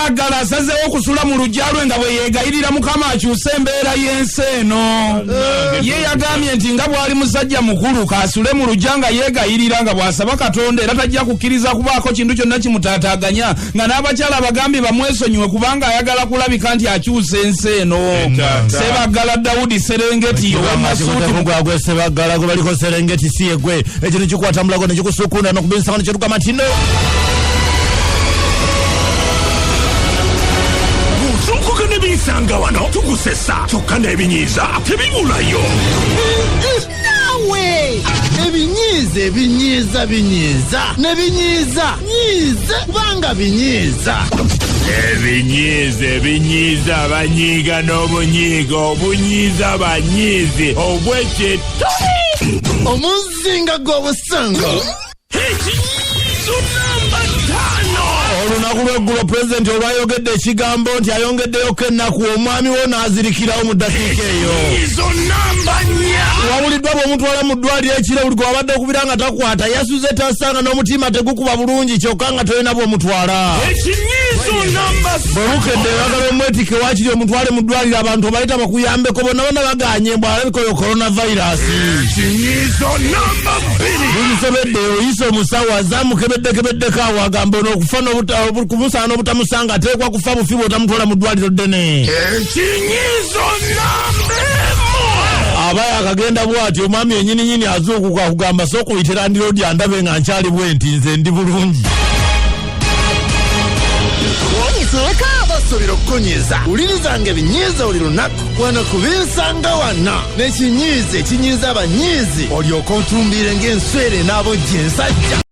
Sebaggala asazeewo kusula mu luggya lwe nga bwe yeegayirira mukama akyuse embeera y'ensi eno. Ye yagambye nti nga bw'ali musajja mukulu kaasule mu luggya nga yeegayirira nga bw'asaba Katonda era tajja kukkiriza kubaako kintu kyonna kimutaataaganya nga n'abakyala abagambye bamwesonyiwe kubanga ayagala kulabika nti akyusa ensi eno. Sebaggala Daudi Serengeti ow'amasuuti Sebaggala gwe baliko Serengeti si ye gwe ekintu kikwatambulako ne kikusukunda n'okubinsawo ne kyetugamba nti no. Nsukuka ne binsanga wano tukusesa kyokka n'ebinyiiza tebibulayo. Nawe ebinyiiza nebinyiiza nyiize kubanga binyiiza. Ebinyiiza banyiiga n'obunyiiga obunyiiza banyiizi obwekyeto omuzinga gw'obusango. Ekinyiizo namba 5. Olunaku lw'eggulo pulezidenti olwayogedde ekigambo nti ayongeddeyo ennaku omwami wo n'azirikirawo mu ddakiika eyo. Ekinyiizo namba 4. Wawuliddwa bw'omutwala mu ddwaliro ekiro buli gwe wabadde okubira nga takwata yasuze tasanga n'omutima tegukuba bulungi kyokka nga tolina bw'omutwala. Ekinyiizo namba 7. bwe bukedde oyagala omwetike waakiri omutwale mu ddwaliro abantu obayita bakuyambeko bonna bonna baganye mbw alabika oyo koronavayirasi. Ekinyiizo namba 2. bulisobedde oyisa omusawo azamukebeddekebeddeko awo agamba n'okufa kumusaana obutamusanga ateekwa kufa bufi bw'otamutwala mu ddwaliro ddene. Ekinyiizo namba 1. aba yakagenda bw'ati omwami ennyininyini azuukuka kugamba sookuyitira ndiroodi andabe nga nkyali bwe nti nze ndi bulungi. Leka abasuubira okukonyiiza wulirizanga ebinyiiza buli lunaku wano ku binsanga wana n'ekinyiiza ekinyiiza abanyiizi olyoka otumbiire ng'enswere n'abojja ensajja.